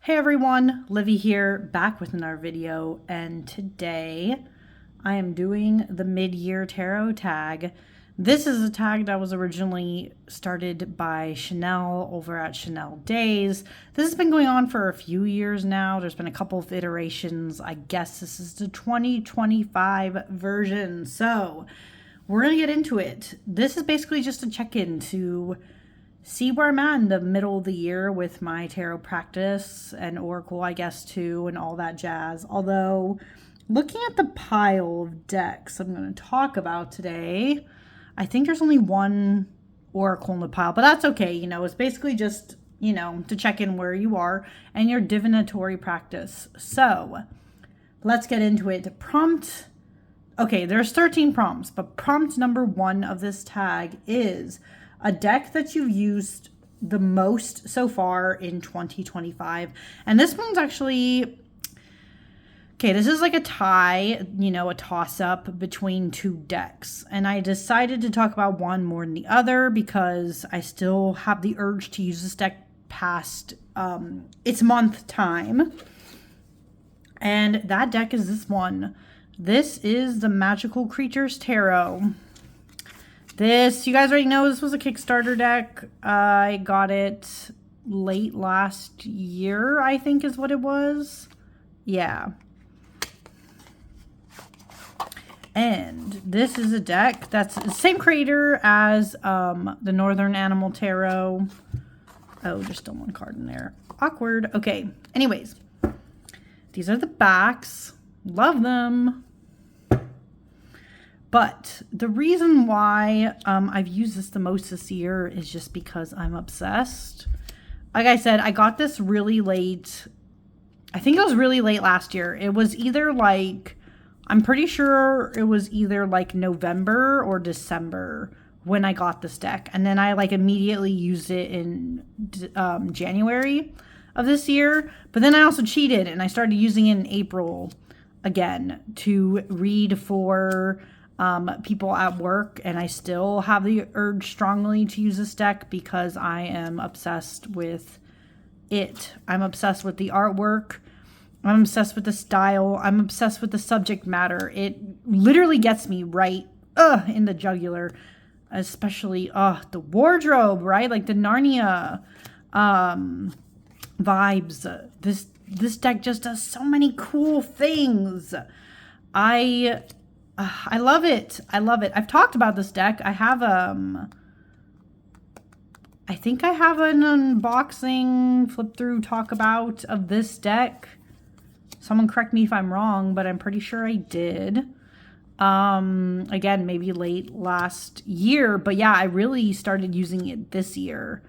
Hey everyone, Livy here, back with another video, and today I am doing the Midyear Tarot tag. This is a tag that was originally started by Chanel over at Chanel Days. This has been going on for a few years now. There's been a couple of iterations. I guess this is the 2025 version. So we're going to get into it. This is basically just a check-in to see where I'm at in the middle of the year with my tarot practice and oracle, I guess, too, and all that jazz. Although, looking at the pile of decks I'm going to talk about today, I think there's only one oracle in the pile, but that's okay. You know, it's basically just, to check in where you are and your divinatory practice. So, let's get into it. Okay, there's 13 prompts, but prompt number 1 of this tag is a deck that you've used the most so far in 2025. And this one's actually, okay, this is like a tie, a toss-up between two decks. And I decided to talk about one more than the other because I still have the urge to use this deck past its month time. And that deck is this one. This is the Magical Creatures Tarot. This, you guys already know, this was a Kickstarter deck. I got it late last year, I think is what it was. Yeah. And this is a deck that's the same creator as the Northern Animal Tarot. Oh, there's still one card in there. Awkward. Okay. Anyways, these are the backs. Love them. But the reason why I've used this the most this year is just because I'm obsessed. Like I said, I got this really late. I think it was really late last year. It was either like, I'm pretty sure it was either like November or December when I got this deck. And then I like immediately used it in January of this year. But then I also cheated and I started using it in April again to read for people at work, and I still have the urge strongly to use this deck because I am obsessed with it. I'm obsessed with the artwork. I'm obsessed with the style. I'm obsessed with the subject matter. It literally gets me right in the jugular, especially the wardrobe, right? Like the Narnia vibes. This deck just does so many cool things. I love it. I love it. I've talked about this deck. I have, I think I have an unboxing, flip through, talk about of this deck. Someone correct me if I'm wrong, but I'm pretty sure I did. Again, maybe late last year, but yeah, I really started using it this year.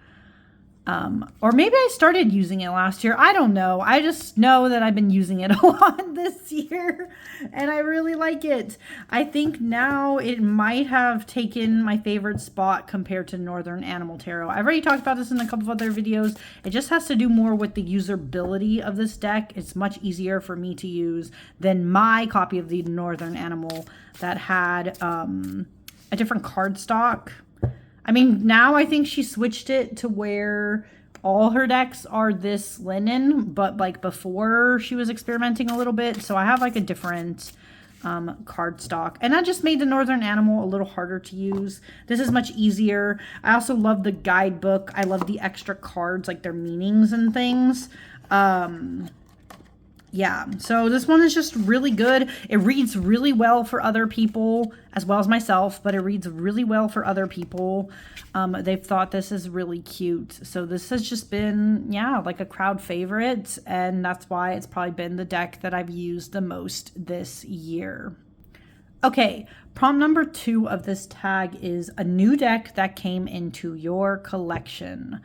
Or maybe I started using it last year. I don't know. I just know that I've been using it a lot this year and I really like it. I think now it might have taken my favorite spot compared to Northern Animal Tarot. I've already talked about this in a couple of other videos. It just has to do more with the usability of this deck. It's much easier for me to use than my copy of the Northern Animal that had a different card stock. I mean, now I think she switched it to where all her decks are this linen, but like before she was experimenting a little bit. So I have like a different card stock, and that just made the Northern Animal a little harder to use. This is much easier. I also love the guidebook. I love the extra cards, like their meanings and things. Yeah, so this one is just really good. It reads really well for other people as well as myself, but it reads really well for other people. They've thought this is really cute. So this has just been, yeah, like a crowd favorite, and that's why it's probably been the deck that I've used the most this year. Okay, prompt number 2 of this tag is a new deck that came into your collection.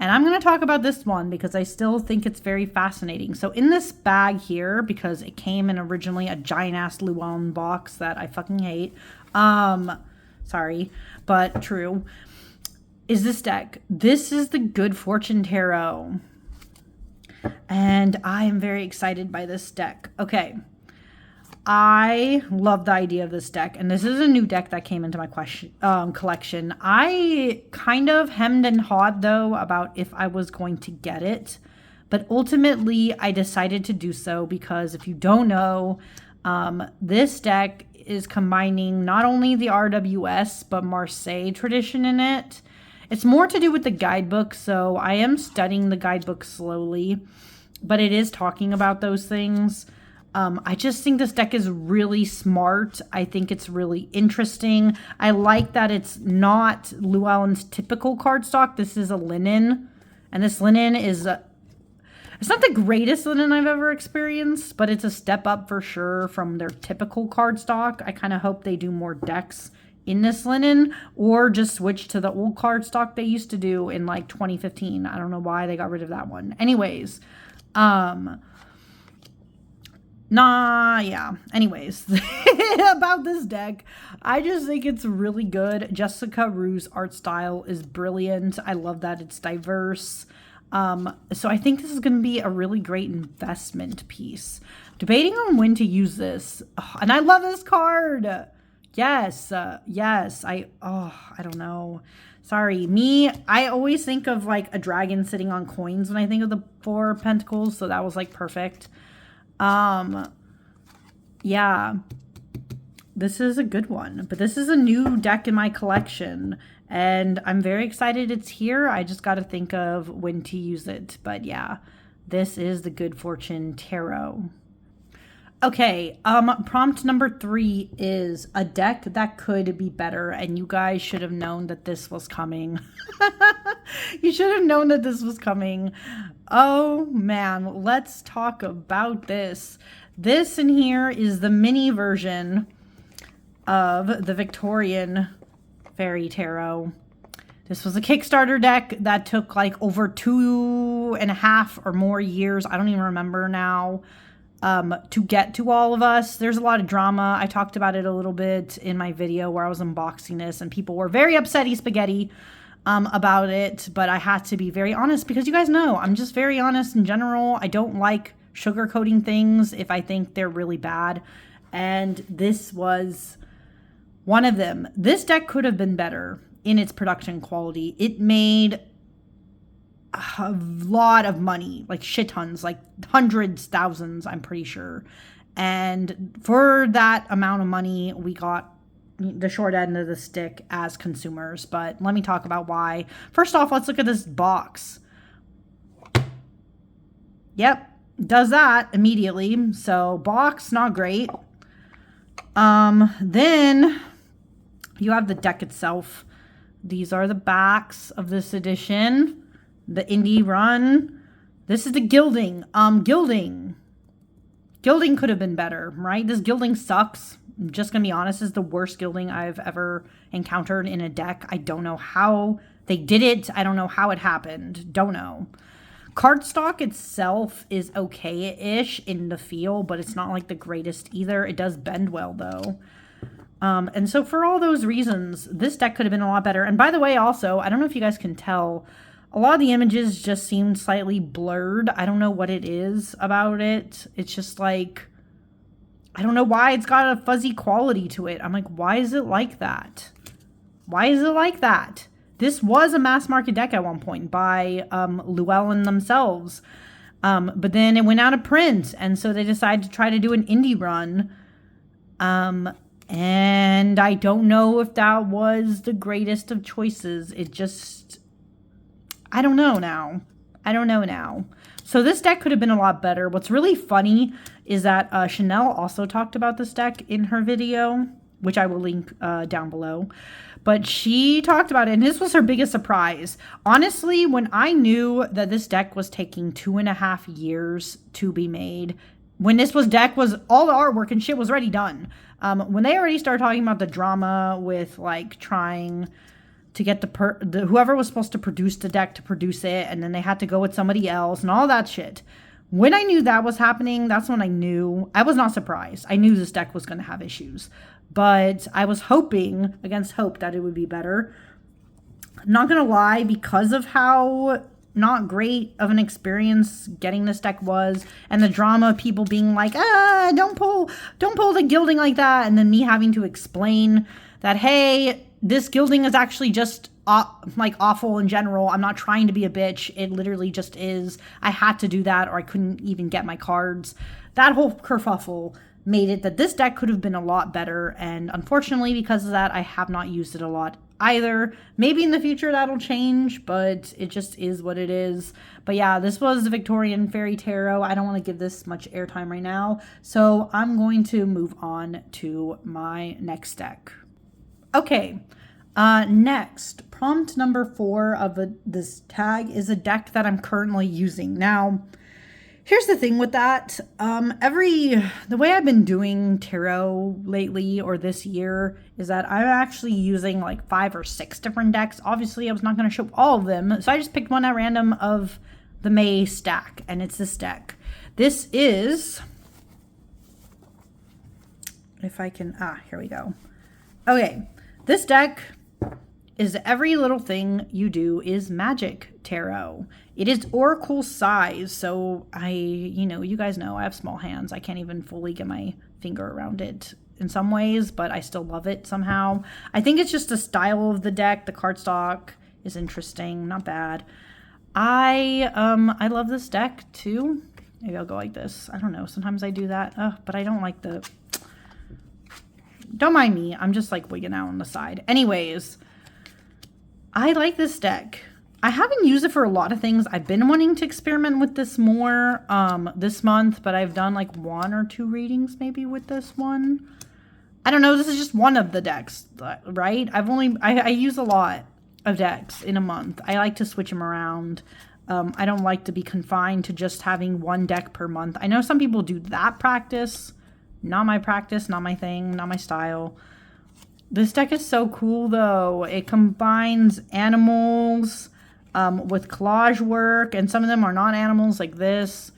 And I'm going to talk about this one because I still think it's very fascinating. So in this bag here, because it came in originally a giant-ass Llewellyn box that I fucking hate, sorry, but true, is this deck. This is the Good Fortune Tarot. And I am very excited by this deck. Okay. I love the idea of this deck, and this is a new deck that came into my collection. I kind of hemmed and hawed, though, about if I was going to get it, But ultimately, I decided to do so because if you don't know, this deck is combining not only the RWS, but Marseille tradition in it. It's more to do with the guidebook, so I am studying the guidebook slowly, but it is talking about those things. I just think this deck is really smart. I think it's really interesting. I like that it's not Llewellyn's typical cardstock. This is a linen, and this linen is it's not the greatest linen I've ever experienced, but it's a step up for sure from their typical cardstock. I kind of hope they do more decks in this linen or just switch to the old cardstock they used to do in like 2015. I don't know why they got rid of that one. Anyways, anyways, about this deck, I just think it's really good. Jessica Rue's art style is brilliant. I love that it's diverse. So I think this is going to be a really great investment piece. Debating on when to use this. Oh, and I love this card. Yes. I don't know. Sorry. I always think of like a dragon sitting on coins when I think of the Four of Pentacles. So that was like perfect. Yeah. This is a good one. But this is a new deck in my collection. And I'm very excited it's here. I just got to think of when to use it. But yeah, this is the Good Fortune Tarot. Okay, prompt number 3 is a deck that could be better. And you guys should have known that this was coming. You should have known that this was coming. Oh man, let's talk about this. This in here is the mini version of the Victorian Fairy Tarot. This was a Kickstarter deck that took like over 2.5 or more years. I don't even remember now, to get to all of us. There's a lot of drama. I talked about it a little bit in my video where I was unboxing this and people were very upsetty spaghetti about it, but I had to be very honest because you guys know I'm just very honest in general. I don't like sugarcoating things if I think they're really bad, and this was one of them. This deck could have been better in its production quality. It made a lot of money, like shit tons, like hundreds, thousands, I'm pretty sure. And for that amount of money, we got the short end of the stick as consumers. But let me talk about why. First off, let's look at this box. Yep, does that immediately. So box, not great. Then you have the deck itself. These are the backs of this edition. The indie run. This is the gilding. Gilding could have been better, right? This gilding sucks. I'm just gonna be honest, this is the worst gilding I've ever encountered in a deck. I don't know how they did it. I don't know how it happened. Don't know. Cardstock itself is okay-ish in the feel, but it's not like the greatest either. It does bend well though. And so for all those reasons, this deck could have been a lot better. And by the way, also, I don't know if you guys can tell, a lot of the images just seemed slightly blurred. I don't know what it is about it. It's just like, I don't know why it's got a fuzzy quality to it. I'm like, why is it like that? Why is it like that? This was a mass market deck at one point by Llewellyn themselves. But then it went out of print. And so they decided to try to do an indie run. And I don't know if that was the greatest of choices. It just, I don't know now. So this deck could have been a lot better. What's really funny is that Chanel also talked about this deck in her video, which I will link down below. But she talked about it, and this was her biggest surprise. Honestly, when I knew that this deck was taking 2.5 years to be made, when this deck was all the artwork and shit was already done. When they already started talking about the drama with like trying to get the whoever was supposed to produce the deck to produce it, and then they had to go with somebody else and all that shit. When I knew that was happening, that's when I knew. I was not surprised. I knew this deck was going to have issues. But I was hoping against hope that it would be better. Not going to lie, because of how not great of an experience getting this deck was, and the drama of people being like, don't pull the gilding like that, and then me having to explain that, hey, this gilding is actually just like awful in general. I'm not trying to be a bitch. It literally just is. I had to do that or I couldn't even get my cards. That whole kerfuffle made it that this deck could have been a lot better. And unfortunately, because of that, I have not used it a lot either. Maybe in the future that'll change, but it just is what it is. But yeah, this was the Victorian Fairy Tarot. I don't want to give this much airtime right now, so I'm going to move on to my next deck. Okay, next, prompt number 4 of this tag is a deck that I'm currently using. Now, here's the thing with that. The way I've been doing tarot lately or this year is that I'm actually using like 5 or 6 different decks. Obviously, I was not going to show all of them, so I just picked one at random of the May stack, and it's this deck. This is, if I can, here we go. Okay, this deck is Every Little Thing You Do Is Magic Tarot. It is oracle size, so you guys know I have small hands. I can't even fully get my finger around it in some ways, but I still love it somehow. I think it's just the style of the deck. The cardstock is interesting, not bad. I love this deck too. Maybe I'll go like this. I don't know. Sometimes I do that, but I don't like the. Don't mind me. I'm just like wigging out on the side. Anyways, I like this deck. I haven't used it for a lot of things. I've been wanting to experiment with this more this month, but I've done like 1 or 2 readings maybe with this one. I don't know. This is just one of the decks, right? I use a lot of decks in a month. I like to switch them around. I don't like to be confined to just having one deck per month. I know some people do that practice. Not my practice, not my thing, not my style. This deck is so cool though. It combines animals with collage work, and some of them are not animals like this.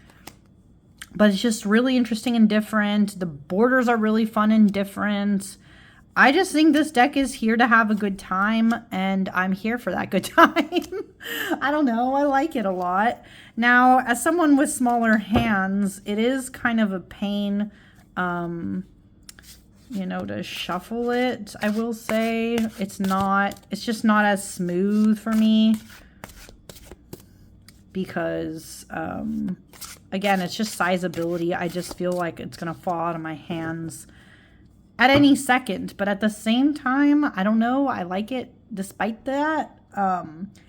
But it's just really interesting and different. The borders are really fun and different. I just think this deck is here to have a good time, and I'm here for that good time. I don't know. I like it a lot. Now, as someone with smaller hands, it is kind of a pain, to shuffle it. I will say it's just not as smooth for me because, again, it's just sizeability. I just feel like it's going to fall out of my hands at any second, but at the same time, I don't know. I like it despite that.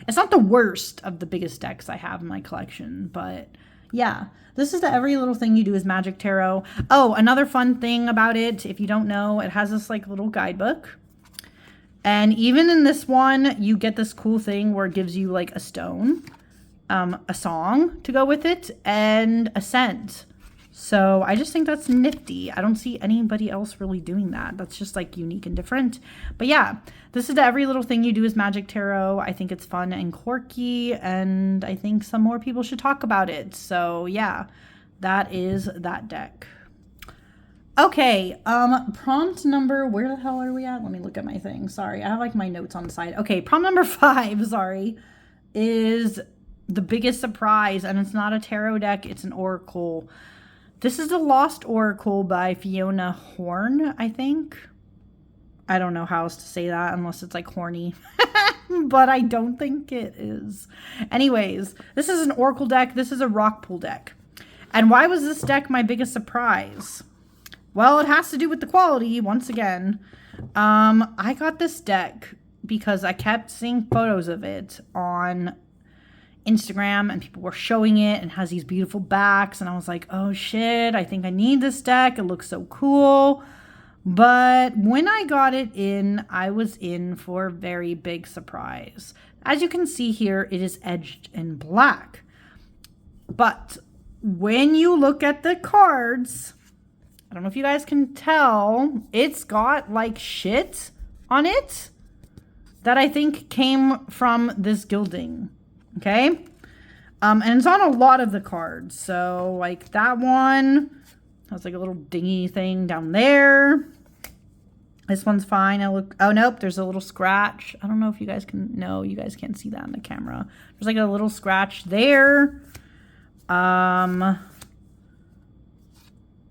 It's not the worst of the biggest decks I have in my collection, but yeah, this is the Every Little Thing You Do Is Magic Tarot. Oh, another fun thing about it, if you don't know, it has this like little guidebook. And even in this one, you get this cool thing where it gives you like a stone, a song to go with it, and a scent. So I just think that's nifty. I don't see anybody else really doing that. That's just like unique and different. But yeah, this is the Every Little Thing You Do Is Magic Tarot. I think it's fun and quirky, and I think some more people should talk about it. So yeah, that is that deck. Okay, prompt number, where the hell are we at? Let me look at my thing. Sorry, I have like my notes on the side. Okay, prompt number 5, sorry, is the biggest surprise, and it's not a tarot deck, it's an oracle. This is The Lost Oracle by Fiona Horn, I think. I don't know how else to say that unless it's like horny. But I don't think it is. Anyways, this is an oracle deck. This is a rock pool deck. And why was this deck my biggest surprise? Well, it has to do with the quality, once again. I got this deck because I kept seeing photos of it on Instagram, and people were showing it, and it has these beautiful backs, and I was like, oh shit, I think I need this deck. It looks so cool. But when I got it in, I was in for a very big surprise. As you can see here, it is edged in black. But when you look at the cards, I don't know if you guys can tell, it's got like shit on it that I think came from this gilding. Okay, and it's on a lot of the cards. So like that one has like a little dingy thing down there. This one's fine. Oh nope, there's a little scratch. I don't know if you guys can, no, you guys can't see that on the camera. There's like a little scratch there. More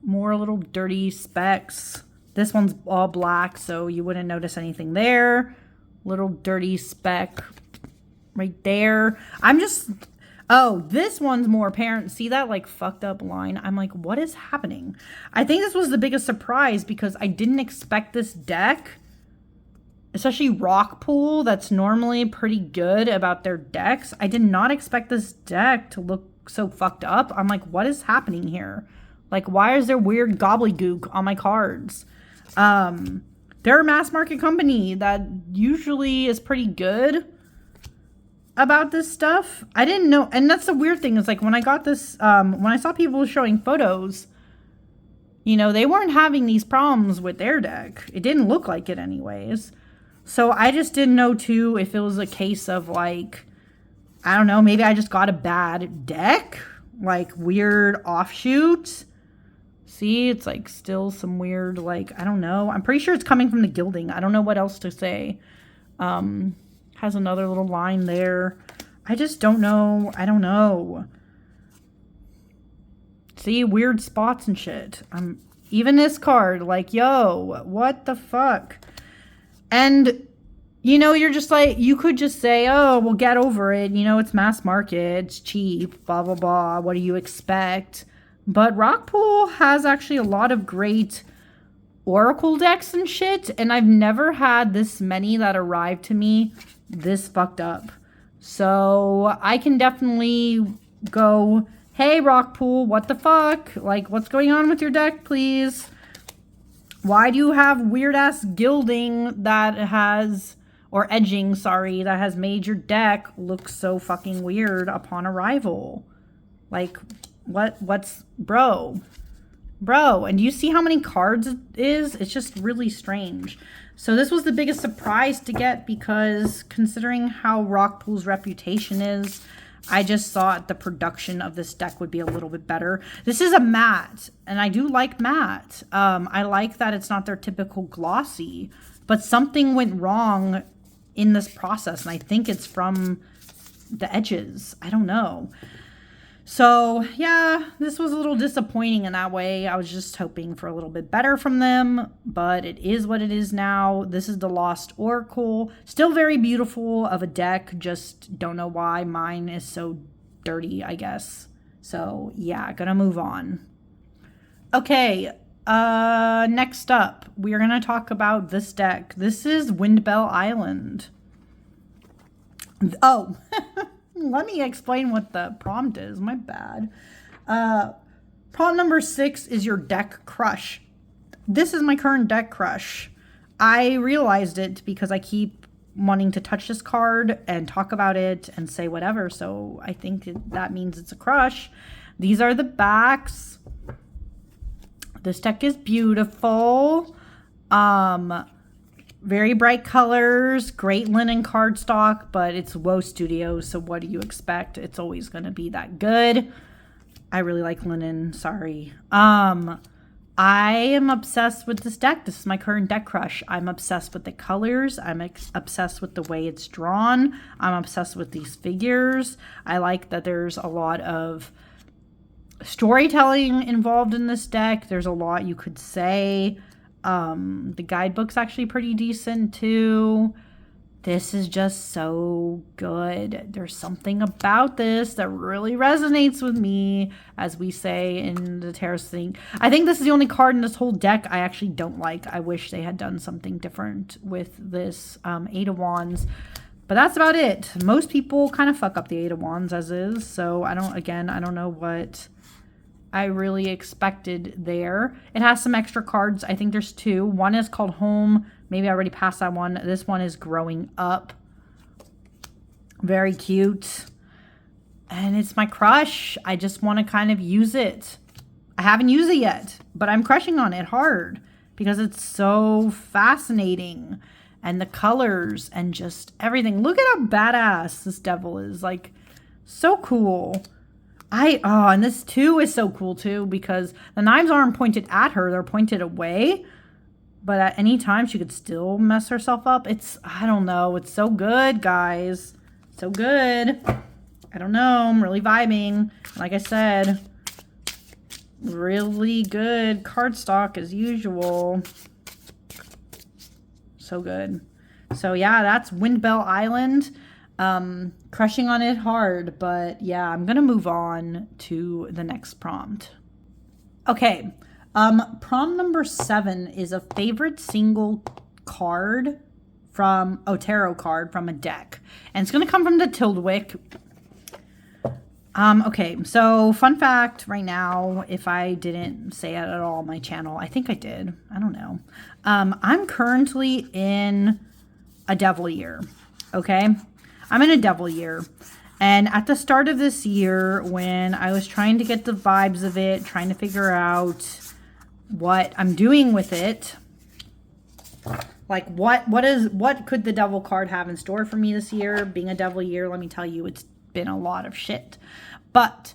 little dirty specks. This one's all black, so you wouldn't notice anything there. Little dirty speck right there. I'm just... Oh, this one's more apparent. See that like fucked up line? I'm like, what is happening? I think this was the biggest surprise because I didn't expect this deck, especially Rockpool, that's normally pretty good about their decks. I did not expect this deck to look so fucked up. I'm like, what is happening here? Like, why is there weird gobbledygook on my cards? They're a mass market company that usually is pretty good about this stuff. I didn't know, and that's the weird thing is like when I got this, when I saw people showing photos, you know, they weren't having these problems with their deck. It didn't look like it anyways. So I just didn't know too if it was a case of like, I don't know, maybe I just got a bad deck, like weird offshoot. See, it's like still some weird, like, I don't know. I'm pretty sure it's coming from the gilding. I don't know what else to say. Has another little line there. I just don't know. I don't know. See, weird spots and shit. Even this card, like, yo, what the fuck? And, you know, you're just like, you could just say, oh, well, get over it. You know, it's mass market. It's cheap, blah, blah, blah. What do you expect? But Rockpool has actually a lot of great Oracle decks and shit. And I've never had this many that arrived to me this fucked up. So I can definitely go, hey, Rockpool, what the fuck? Like, what's going on with your deck, please? Why do you have weird-ass gilding that has, or edging, sorry, that has made your deck look so fucking weird upon arrival? Like, what's, bro, and do you see how many cards it is? It's just really strange. So this was the biggest surprise to get because considering how Rockpool's reputation is, I just thought the production of this deck would be a little bit better. This is a matte, and I do like matte. I like that it's not their typical glossy, but something went wrong in this process, and I think it's from the edges. I don't know. So, yeah, this was a little disappointing in that way. I was just hoping for a little bit better from them, but it is what it is now. This is the Lost Oracle. Still very beautiful of a deck, just don't know why mine is so dirty, I guess. So, yeah, gonna move on. Okay, next up, we are gonna talk about this deck. This is Windbell Island. Oh, let me explain what the prompt is. My bad. Prompt number 6 is your deck crush. This is my current deck crush. I realized it because I keep wanting to touch this card and talk about it and say whatever. So I think that means it's a crush. These are the backs. This deck is beautiful. Very bright colors, great linen cardstock, but it's Woe Studios, so what do you expect? It's always going to be that good. I really like linen, sorry. I am obsessed with this deck. This is my current deck crush. I'm obsessed with the colors. I'm obsessed with the way it's drawn. I'm obsessed with these figures. I like that there's a lot of storytelling involved in this deck. There's a lot you could say. The guidebook's actually pretty decent too. This is just so good. There's something about this that really resonates with me, as we say in the tarot thing. I think this is the only card in this whole deck I actually don't like. I wish they had done something different with this 8 of Wands. But that's about it. Most people kind of fuck up the 8 of Wands as is. So I don't know what I really expected there. It has some extra cards. I think there's 2. One is called Home. Maybe I already passed that one. This one is Growing Up. Very cute. And it's my crush. I just want to kind of use it. I haven't used it yet, but I'm crushing on it hard because it's so fascinating. And the colors and just everything. Look at how badass this devil is. Like, so cool. And this too is so cool too because the knives aren't pointed at her, they're pointed away. But at any time she could still mess herself up. I don't know, it's so good, guys. So good. I don't know, I'm really vibing. Like I said, really good cardstock as usual. So good. So yeah, that's Windbell Island. Crushing on it hard, but yeah, I'm gonna move on to the next prompt. Okay, prompt number 7 is a favorite single card from tarot card from a deck, and it's gonna come from the Guidebook. Okay, so fun fact right now, if I didn't say it at all on my channel, I think I did. I don't know. I'm currently in a devil year. Okay, I'm in a devil year. And at the start of this year, when I was trying to get the vibes of it, trying to figure out what I'm doing with it, like what could the devil card have in store for me this year? Being a devil year, let me tell you, it's been a lot of shit. But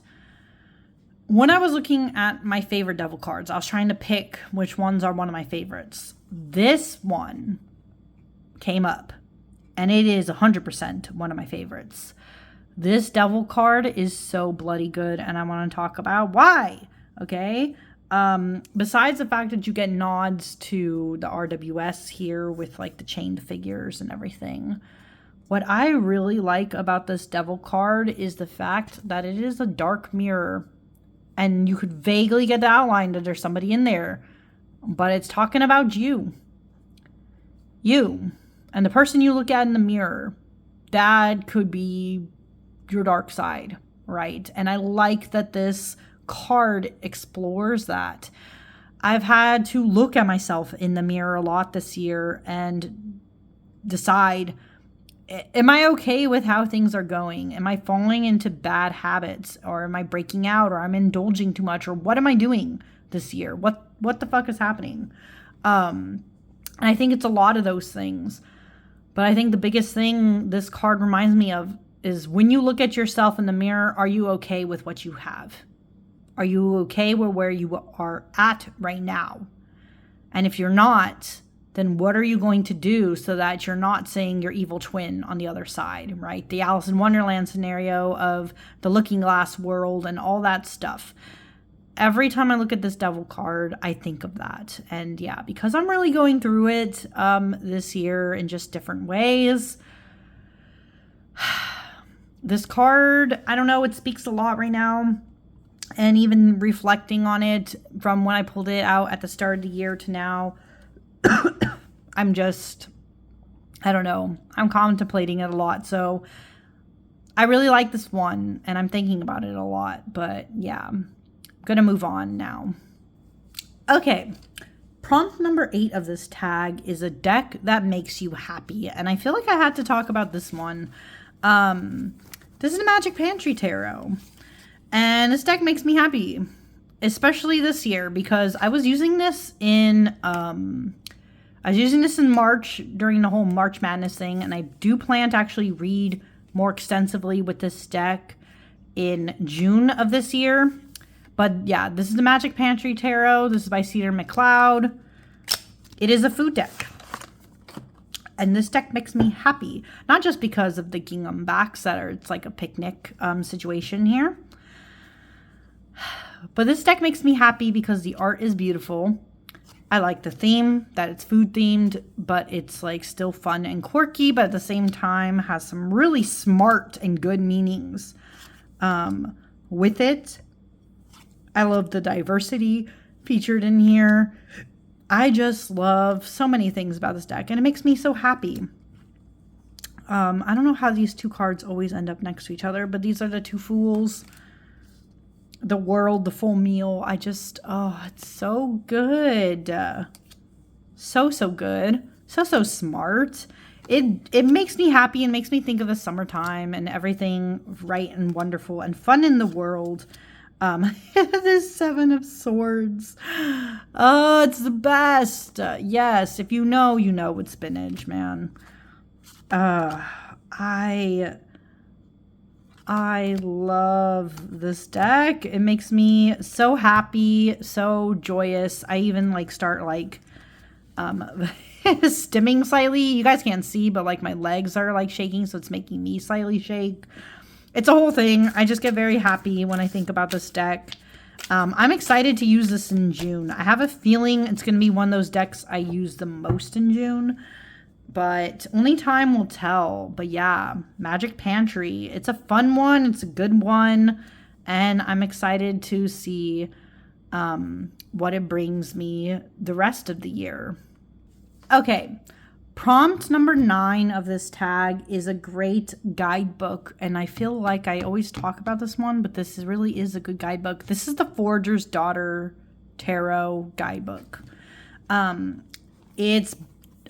when I was looking at my favorite devil cards, I was trying to pick which ones are one of my favorites. This one came up, and it is 100% one of my favorites. This devil card is so bloody good, and I want to talk about why, okay? Besides the fact that you get nods to the RWS here with like the chained figures and everything, what I really like about this devil card is the fact that it is a dark mirror, and you could vaguely get the outline that there's somebody in there, but it's talking about you. You. And the person you look at in the mirror, that could be your dark side, right? And I like that this card explores that. I've had to look at myself in the mirror a lot this year and decide, am I okay with how things are going? Am I falling into bad habits, or am I breaking out, or I'm indulging too much, or what am I doing this year? What the fuck is happening? And I think it's a lot of those things. But I think the biggest thing this card reminds me of is when you look at yourself in the mirror, are you okay with what you have? Are you okay with where you are at right now? And if you're not, then what are you going to do so that you're not seeing your evil twin on the other side, right? The Alice in Wonderland scenario of the looking glass world and all that stuff. Every time I look at this devil card, I think of that. And yeah, because I'm really going through it this year in just different ways. This card, I don't know, it speaks a lot right now. And even reflecting on it from when I pulled it out at the start of the year to now, I don't know, I'm contemplating it a lot. So I really like this one, and I'm thinking about it a lot. But yeah, I'm gonna move on now. Okay, prompt number 8 of this tag is a deck that makes you happy. And I feel like I had to talk about this one. This is a Magic Pantry Tarot. And this deck makes me happy, especially this year, because I was using this in March during the whole March Madness thing, and I do plan to actually read more extensively with this deck in June of this year. But yeah, this is the Magic Pantry Tarot. This is by Cedar McLeod. It is a food deck. And this deck makes me happy, not just because of the gingham backs it's like a picnic situation here. But this deck makes me happy because the art is beautiful. I like the theme, that it's food themed, but it's like still fun and quirky, but at the same time has some really smart and good meanings with it. I love the diversity featured in here. I just love so many things about this deck, and it makes me so happy. I don't know how these two cards always end up next to each other, but these are the two fools. The world, the full meal. It's so good. So good. So smart. It makes me happy and makes me think of the summertime and everything right and wonderful and fun in the world. This 7 of Swords. Oh, it's the best. Yes, if you know with spinach, man. I love this deck. It makes me so happy, so joyous. I even start stimming slightly. You guys can't see, but my legs are shaking, so it's making me slightly shake. It's a whole thing. I just get very happy when I think about this deck. I'm excited to use this in June. I have a feeling it's going to be one of those decks I use the most in June. but only time will tell. But yeah, Magic Pantry. It's a fun one. It's a good one. And I'm excited to see what it brings me the rest of the year. Okay, prompt number 9 of this tag is a great guidebook. And I feel like I always talk about this one, but this really is a good guidebook. This is the Forager's Daughter Tarot Guidebook. It's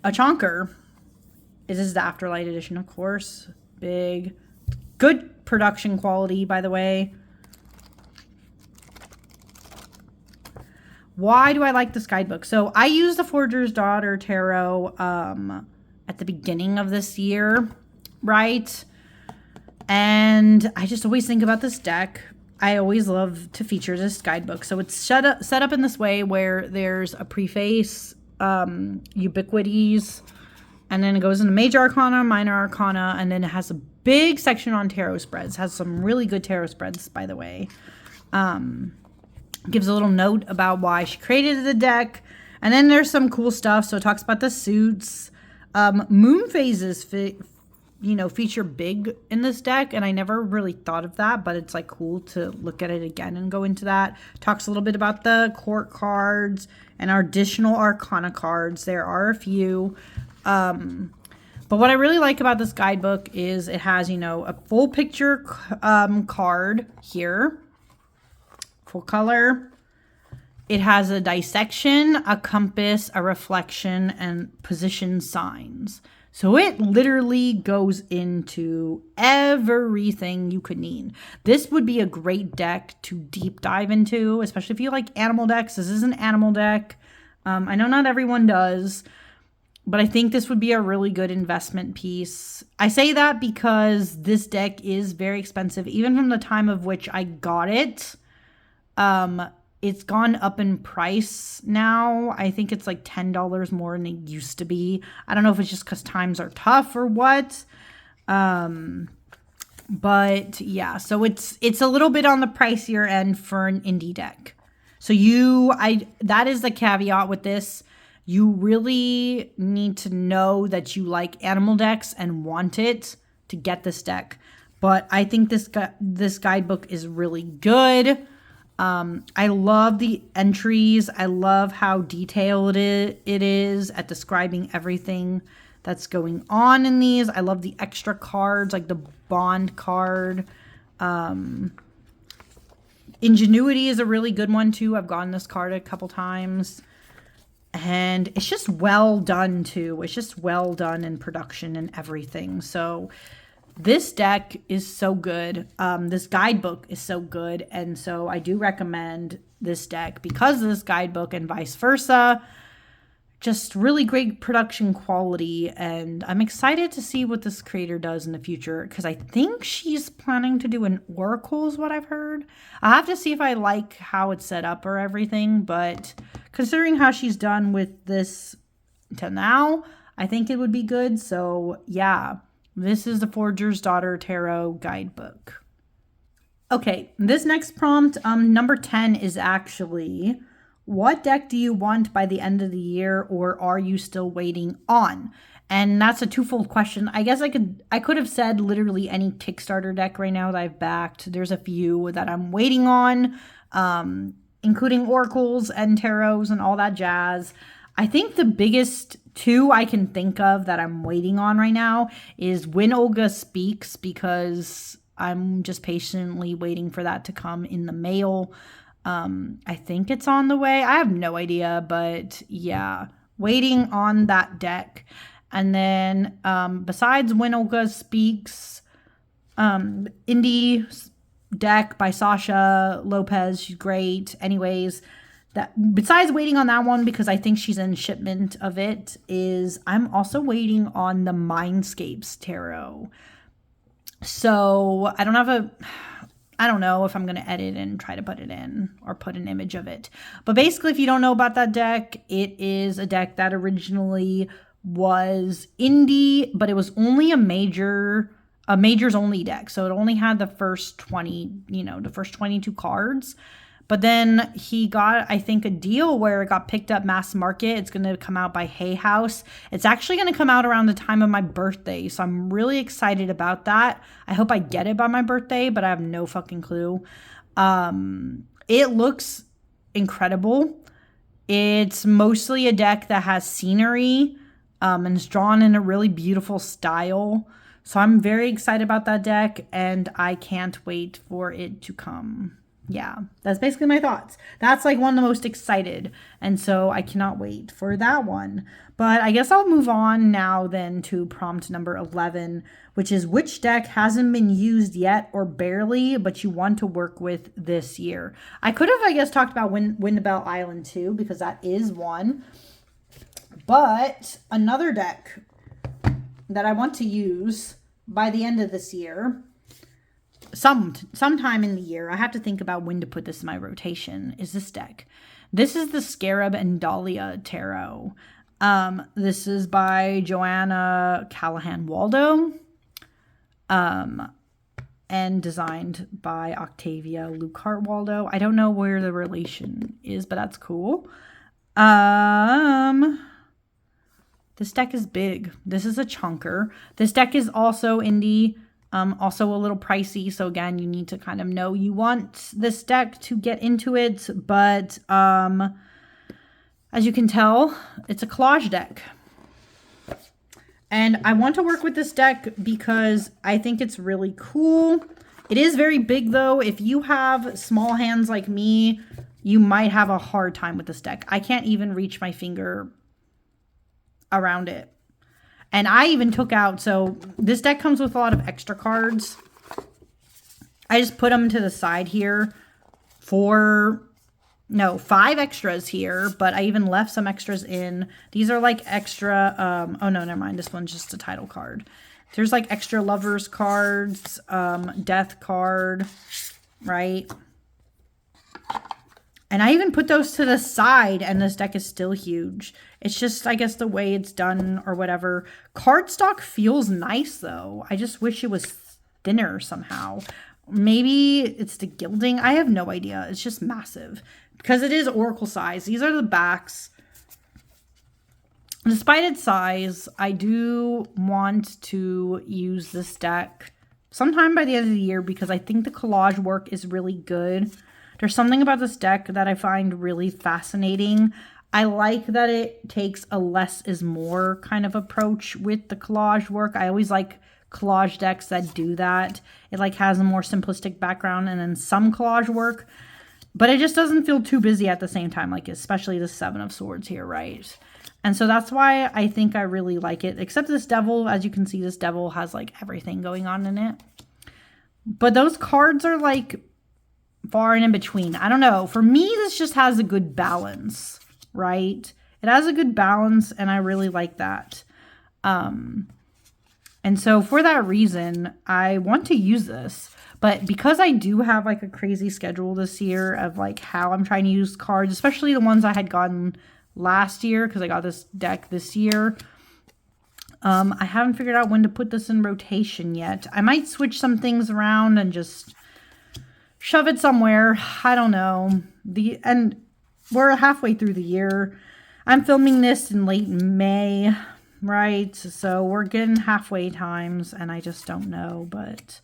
a chonker. This is the Afterlight edition, of course. Big, good production quality, by the way. Why do I like this guidebook? So I used the Forager's Daughter Tarot at the beginning of this year, right? And I just always think about this deck. I always love to feature this guidebook. So it's set up in this way where there's a preface, ubiquities, and then it goes into Major Arcana, Minor Arcana, and then it has a big section on tarot spreads. It has some really good tarot spreads, by the way. Gives a little note about why she created the deck. And then there's some cool stuff. So it talks about the suits. Moon phases, feature big in this deck. And I never really thought of that, but it's like cool to look at it again and go into that. Talks a little bit about the court cards and our additional Arcana cards. There are a few. But what I really like about this guidebook is it has, a full picture card here. Full color. It has a dissection, a compass, a reflection, and position signs. So it literally goes into everything you could need. This would be a great deck to deep dive into, especially if you like animal decks. This is an animal deck. I know not everyone does, but I think this would be a really good investment piece. I say that because this deck is very expensive, even from the time of which I got it. It's gone up in price now. I think it's like $10 more than it used to be. I don't know if it's just because times are tough or what. But yeah, so it's a little bit on the pricier end for an indie deck. So that is the caveat with this. You really need to know that you like animal decks and want it to get this deck. But I think this guidebook is really good. I love the entries. I love how detailed it is at describing everything that's going on in these. I love the extra cards, like the bond card. Ingenuity is a really good one too. I've gotten this card a couple times. And it's just well done too. It's just well done in production and everything. So this deck is so good. This guidebook is so good. And so I do recommend this deck because of this guidebook and vice versa. Just really great production quality. And I'm excited to see what this creator does in the future because I think she's planning to do an Oracle is what I've heard. I'll have to see if I like how it's set up or everything. But considering how she's done with this till now, I think it would be good. So yeah. This is the Forager's Daughter Tarot Guidebook. Okay, this next prompt, number 10, is actually, what deck do you want by the end of the year, or are you still waiting on? And that's a twofold question. I guess I could have said literally any Kickstarter deck right now that I've backed. There's a few that I'm waiting on, including oracles and tarots and all that jazz. I think the biggest two I can think of that I'm waiting on right now is When Olga Speaks, because I'm just patiently waiting for that to come in the mail. I think it's on the way. I have no idea, but yeah, waiting on that deck. And then besides When Olga Speaks, indie deck by Sasha Lopez, she's great. Anyways, that besides waiting on that one because I think she's in shipment of it, is I'm also waiting on the Mindscapes Tarot. So I don't know if I'm going to edit and try to put it in or put an image of it. But basically, if you don't know about that deck, it is a deck that originally was indie, but it was only a majors only deck. So it only had the first 20, the first 22 cards. But then he got, I think, a deal where it got picked up mass market. It's going to come out by Hay House. It's actually going to come out around the time of my birthday. So I'm really excited about that. I hope I get it by my birthday, but I have no fucking clue. It looks incredible. It's mostly a deck that has scenery and it's drawn in a really beautiful style. So I'm very excited about that deck and I can't wait for it to come. Yeah, that's basically my thoughts. That's like one of the most excited. And so I cannot wait for that one. But I guess I'll move on now then to prompt number 11, which is which deck hasn't been used yet or barely, but you want to work with this year. I could have, I guess, talked about Windbell Island too, because that is one. But another deck that I want to use by the end of this year, sometime in the year, I have to think about when to put this in my rotation, is this deck. This is the Scarab and Dahlia Tarot. This is by Joanna Callahan Waldo, and designed by Octavia Luckhart Waldo. I don't know where the relation is, but that's cool. This deck is big. This is a chunker. This deck is also indie. Also a little pricey, so again, you need to kind of know you want this deck to get into it, but as you can tell, it's a collage deck. And I want to work with this deck because I think it's really cool. It is very big though. If you have small hands like me, you might have a hard time with this deck. I can't even reach my finger around it. And I even took out, so this deck comes with a lot of extra cards. I just put them to the side here for, no, 5 extras here, but I even left some extras in. These are like extra, oh no, never mind. This one's just a title card. There's like extra lovers cards, death card, right? And I even put those to the side, and this deck is still huge. It's just, I guess, the way it's done or whatever. Cardstock feels nice, though. I just wish it was thinner somehow. Maybe it's the gilding. I have no idea. It's just massive. Because it is Oracle size. These are the backs. Despite its size, I do want to use this deck sometime by the end of the year because I think the collage work is really good. There's something about this deck that I find really fascinating. I like that it takes a less is more kind of approach with the collage work. I always like collage decks that do that. It like has a more simplistic background and then some collage work. But it just doesn't feel too busy at the same time, like especially the 7 of Swords here, right? And so that's why I think I really like it. Except this devil, as you can see, this devil has like everything going on in it. But those cards are like far and in between. I don't know. For me, this just has a good balance, right? It has a good balance, and I really like that. And so for that reason, I want to use this. But because I do have like a crazy schedule this year of like how I'm trying to use cards, especially the ones I had gotten last year because I got this deck this year, I haven't figured out when to put this in rotation yet. I might switch some things around and just shove it somewhere. I don't know. And we're halfway through the year. I'm filming this in late May, right? So we're getting halfway times and I just don't know, but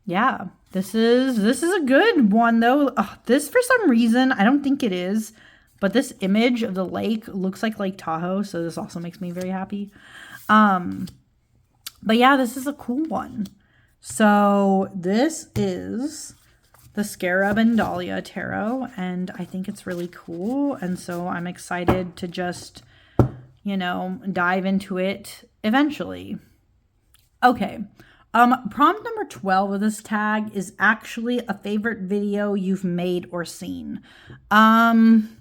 yeah, this is a good one though. This for some reason, I don't think it is, but this image of the lake looks like Lake Tahoe, so this also makes me very happy. But yeah, this is a cool one. So this is the Scarab and Dahlia Tarot, and I think it's really cool. And so I'm excited to just, you know, dive into it eventually. Okay. Prompt number 12 of this tag is actually a favorite video you've made or seen. I'm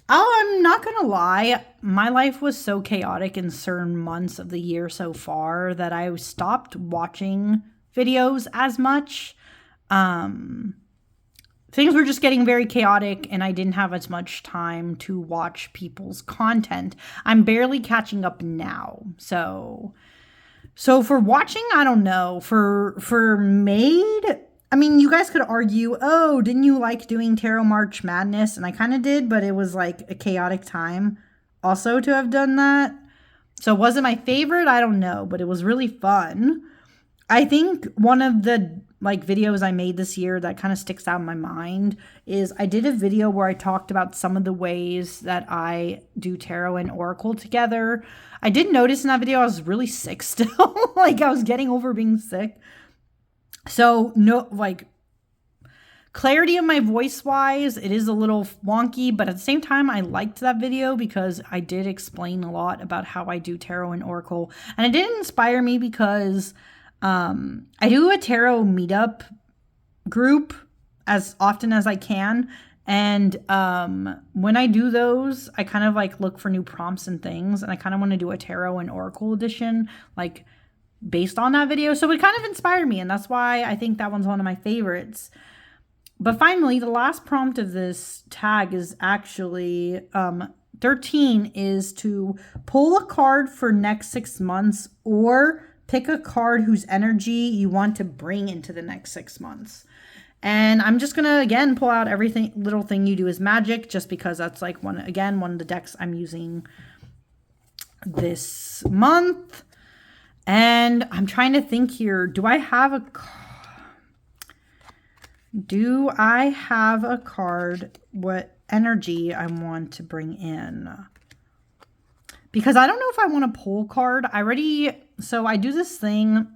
not gonna lie, my life was so chaotic in certain months of the year so far that I stopped watching videos as much. Things were just getting very chaotic and I didn't have as much time to watch people's content. I'm barely catching up now. So for watching, I don't know. For made, I mean, you guys could argue, oh, didn't you like doing Tarot March Madness? And I kind of did, but it was like a chaotic time also to have done that. So was it my favorite? I don't know, but it was really fun. I think one of the like videos I made this year that kind of sticks out in my mind is I did a video where I talked about some of the ways that I do tarot and oracle together. I did notice in that video I was really sick still. Like I was getting over being sick. So no, like clarity of my voice wise, it is a little wonky, but at the same time, I liked that video because I did explain a lot about how I do tarot and oracle. And it did inspire me because I do a tarot meetup group as often as I can. And when I do those, I kind of like look for new prompts and things. And I kind of want to do a tarot and oracle edition, like based on that video. So it kind of inspired me. And that's why I think that one's one of my favorites. But finally, the last prompt of this tag is actually 13 is to pull a card for next 6 months or pick a card whose energy you want to bring into the next 6 months. And I'm just going to, again, pull out everything, little thing you do is magic, just because that's like one of the decks I'm using this month. And I'm trying to think here. Do I have a card, what energy I want to bring in? Because I don't know if I want to pull a card. So I do this thing.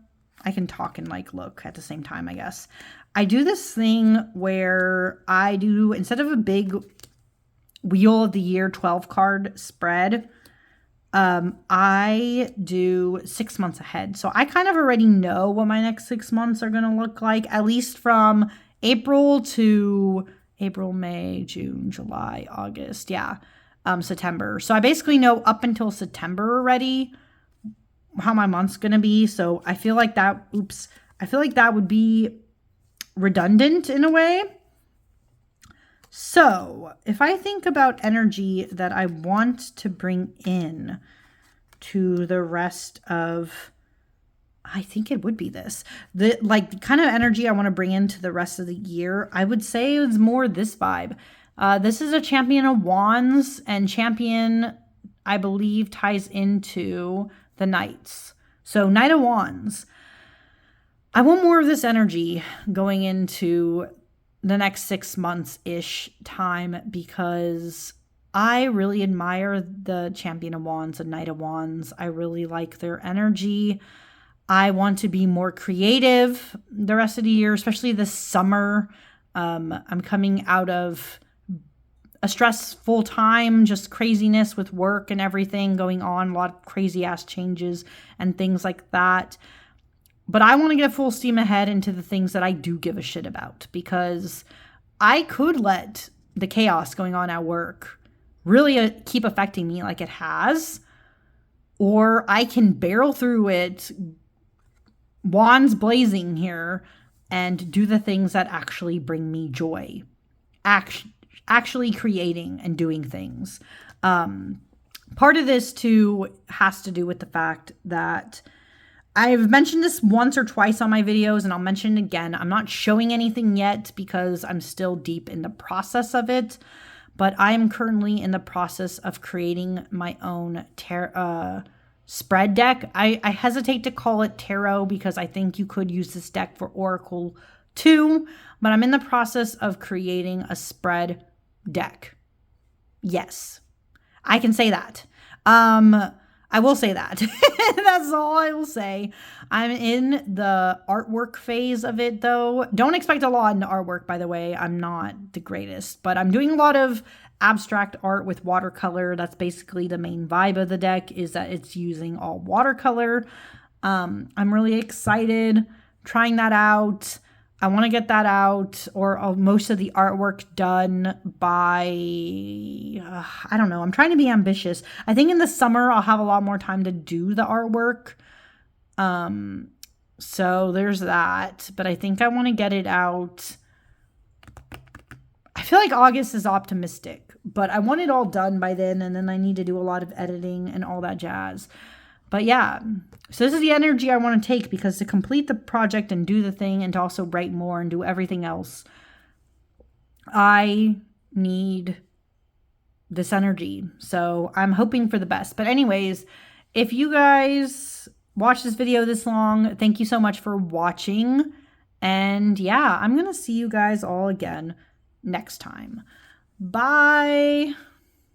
I can talk and like look at the same time, I guess. I do this thing where I do, instead of a big Wheel of the Year 12 card spread, I do 6 months ahead. So I kind of already know what my next 6 months are going to look like, at least from April, May, June, July, August. Yeah. September. So I basically know up until September already how my month's going to be. So I feel like that would be redundant in a way. So if I think about energy that I want to bring in to the rest of, I think it would be this, the kind of energy I want to bring into the rest of the year, I would say it's more this vibe. This is a Champion of Wands, and Champion, I believe, ties into the Knights. So Knight of Wands. I want more of this energy going into the next 6 months-ish time, because I really admire the Champion of Wands and Knight of Wands. I really like their energy. I want to be more creative the rest of the year, especially this summer. I'm coming out of a stressful time, just craziness with work and everything going on, a lot of crazy ass changes and things like that. But I want to get full steam ahead into the things that I do give a shit about, because I could let the chaos going on at work really keep affecting me like it has, or I can barrel through it, wands blazing here, and do the things that actually bring me joy. Actually creating and doing things. Part of this too has to do with the fact that I've mentioned this once or twice on my videos, and I'll mention it again. I'm not showing anything yet because I'm still deep in the process of it, but I am currently in the process of creating my own spread deck. I hesitate to call it tarot because I think you could use this deck for oracle too, but I'm in the process of creating a spread deck. Yes, I can say that. I will say that. That's all I will say. I'm in the artwork phase of it though. Don't expect a lot in the artwork, by the way. I'm not the greatest, but I'm doing a lot of abstract art with watercolor. That's basically the main vibe of the deck, is that it's using all watercolor. I'm really excited trying that out. I want to get that out, or most of the artwork done by, I don't know. I'm trying to be ambitious. I think in the summer, I'll have a lot more time to do the artwork. So there's that, but I think I want to get it out. I feel like August is optimistic, but I want it all done by then. And then I need to do a lot of editing and all that jazz. But yeah, so this is the energy I want to take, because to complete the project and do the thing and to also write more and do everything else, I need this energy. So I'm hoping for the best. But anyways, if you guys watch this video this long, thank you so much for watching. And yeah, I'm going to see you guys all again next time. Bye.